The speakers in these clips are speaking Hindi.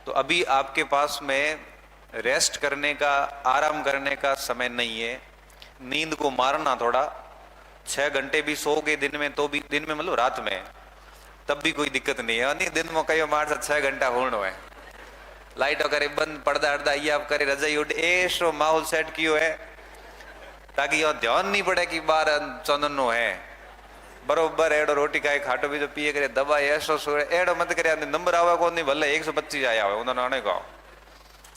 तो अभी आपके पास में रेस्ट करने का, आराम करने का समय नहीं है। नींद को मारना थोड़ा, 6 घंटे भी सोओगे दिन में तो भी, दिन में मतलब रात में, तब भी कोई दिक्कत नहीं है। नहीं दिन में कई मार 6 घंटा होनो है, लाइटो करे बंद, पर्दा अर्दा ये आप करे, रजाई उठ, ऐसो माहौल सेट कियो है ताकि यो ध्यान नहीं पड़े कि बार चंदन नो है। बरोबर एडो रोटी खाए, खाटो भी जो पिए करे, दवा ऐसो सोए एडो मत करे, नंबर आवा को नहीं, भले 125 आया हो उन्होंने कहा,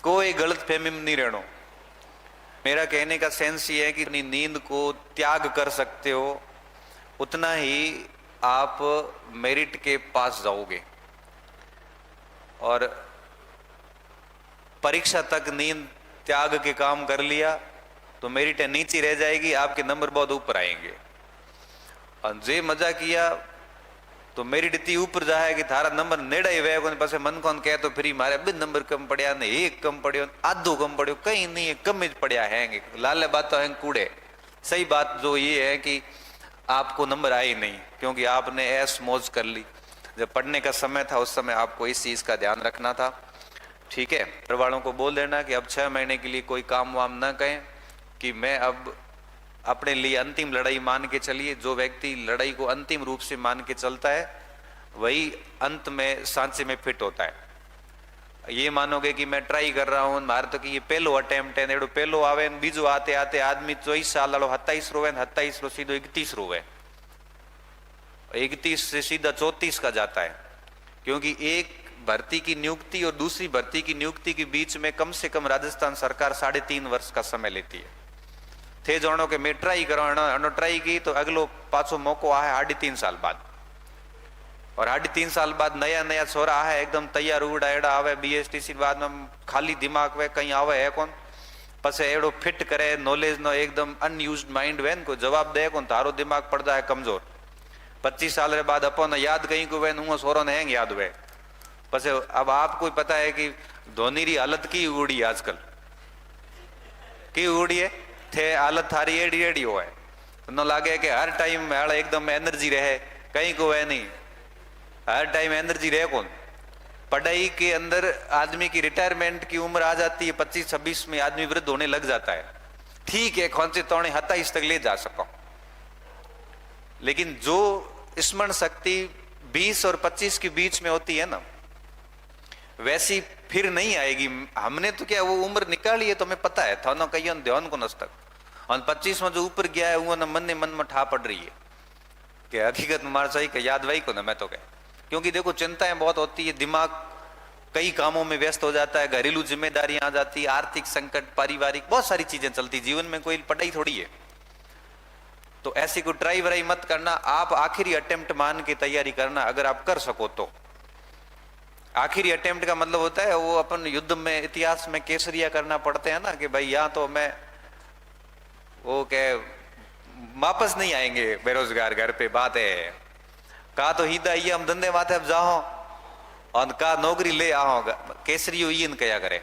कोई गलत फहमी में नहीं रहना। मेरा कहने का सेंस ये है कि अपनी नींद को त्याग कर सकते हो, उतना ही आप मेरिट के पास जाओगे। और परीक्षा तक नींद त्याग के काम कर लिया तो मेरिट नीचे रह जाएगी, आपके नंबर बहुत ऊपर आएंगे। और जे मजा किया तो मेरिट इतनी ऊपर जाए कि थारा नंबर नेड़ा ही वे पास मन कौन कहे तो फिर मारे बे नंबर कम पड़िया ने, एक कम पड़ियो, आधो कम पड़ियो, कहीं नहीं है, कम ही पड़िया है, लाले बात तो है कूड़े। सही बात जो ये है कि आपको नंबर आए नहीं क्योंकि आपने ऐश मौज कर ली। जब पढ़ने का समय था उस समय आपको इस चीज का ध्यान रखना था। ठीक है, घर वालों को बोल देना कि अब 6 महीने के लिए कोई काम वाम ना कहें, कि मैं अब अपने लिए अंतिम लड़ाई मान के चलिए। जो व्यक्ति लड़ाई को अंतिम रूप से मान के चलता है वही अंत में सांचे में फिट होता है। ये मानोगे कि मैं ट्राई कर रहा हूँ, मारे तो कि ये पहलो अटेम्प्ट है, एडो पहलो आवे, बीजो आते आते आदमी 24 साल वालों 27 रोवे, 27 रो सीधो 31 रोवे, 31 से सीधा 34 का जाता है। क्योंकि एक भर्ती की नियुक्ति और दूसरी भर्ती की नियुक्ति के बीच में कम से कम राजस्थान सरकार 3.5 वर्ष का समय लेती है। थे जानो कि मैं ट्राई करो, ट्राई की तो अगलो पाछो मौको आ है 3.5 साल बाद, और 3.5 साल बाद नया नया छोरा है एकदम तैयार उड़ा एड़ा आवे, BSTC बाद में खाली दिमाग वे कहीं आवे है कौन, पसे एड़ो फिट करे नॉलेज नो एकदम अनयूज्ड माइंड वे को जवाब दे कौन, तारो दिमाग पड़ता है कमजोर। 25 साल के बाद अपन याद कहीं को वेन हुआ सोरो ने याद हुए। पसे अब आपको पता है कि धोनी री हालत की उड़ी आजकल की उड़ी है, थे हालत थारी एडी एडी हो है, न लागे कि हर टाइम एकदम एनर्जी रहे, कहीं को है नहीं, हर टाइम एनर्जी रहे कौन। पढ़ाई के अंदर आदमी की रिटायरमेंट की उम्र आ जाती है 25-26 में, आदमी वृद्ध होने लग जाता है। ठीक है, कौन से तौने 27 तक ले जा सको, लेकिन जो स्मरण शक्ति 20 और 25 के बीच में होती है ना, वैसी फिर नहीं आएगी। हमने तो क्या वो उम्र निकाली है, तो हमें पता है था ना, कहीं ध्यान को नस्तक, और 25 में जो ऊपर गया है वो ना मन में ठा पड़ रही है कि हकीकत में मार सही याद वही को ना, मैं तो कह, क्योंकि देखो चिंताएं बहुत होती है, दिमाग कई कामों में व्यस्त हो जाता है, घरेलू जिम्मेदारियां आ जाती है, आर्थिक संकट, पारिवारिक बहुत सारी चीजें चलती जीवन में, कोई पढ़ाई थोड़ी है। तो ऐसी कोई ट्राई वराई मत करना, आप आखिरी अटेम्प्ट मान के तैयारी करना अगर आप कर सको तो। आखिरी अटेम्प्ट का मतलब होता है वो अपन युद्ध में इतिहास में केसरिया करना पड़ते हैं ना, कि भाई यहाँ तो मैं वो क्या वापस नहीं आएंगे बेरोजगार घर पे, बात है कहा तो हिदा ये हम धंधे माथे अब जाओ और का नौकरी ले आओ, केसरी हुई कया करे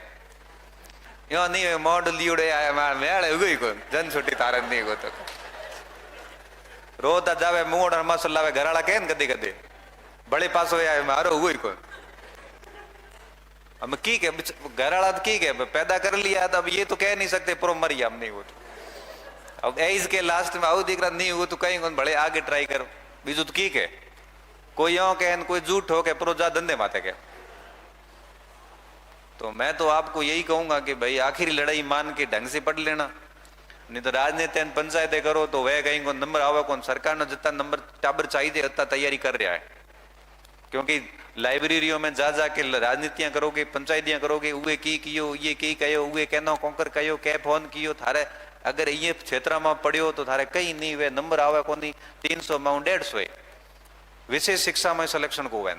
यो नहीं मोड लियोड़े आया मेड़ उगई को जन छुट्टी तारन नहीं को तो रोता जावे मूड और मसल लावे घराला कहन कदे कदे बड़े पास हो आए मारो उगई को। अब की के घराला की के पैदा कर लिया, तो अब ये तो कह नहीं सकते प्रो मरी हम नहीं हो तो अब एज के लास्ट में आऊ दिख नहीं हो तो कहीं बड़े आगे ट्राई करो, बीजू तो की के कोई यो कह कोई झूठ हो के प्रो जा धंधे माते के। तो मैं तो आपको यही कहूंगा कि भाई आखिरी लड़ाई मान के ढंग से पढ़ लेना, नहीं तो राजनीति पंचायतें करो तो वह कहीं को नंबर आवे कौन, सरकार ने जितना नंबर टाबर चाहिए उतना तैयारी कर रहा है। क्योंकि लाइब्रेरियों में जा जाके राजनीतियां करोगे, पंचायतियां करोगे, उए की कियो ये की कहो, उए कहनो कोंकर कहो, कै फोन कियो, थारे अगर ये क्षेत्र में पढ़ियो तो थारे कहीं नहीं वे नंबर आवे को नहीं, 300 में 150 विशेष शिक्षा में सिलेक्शन को वे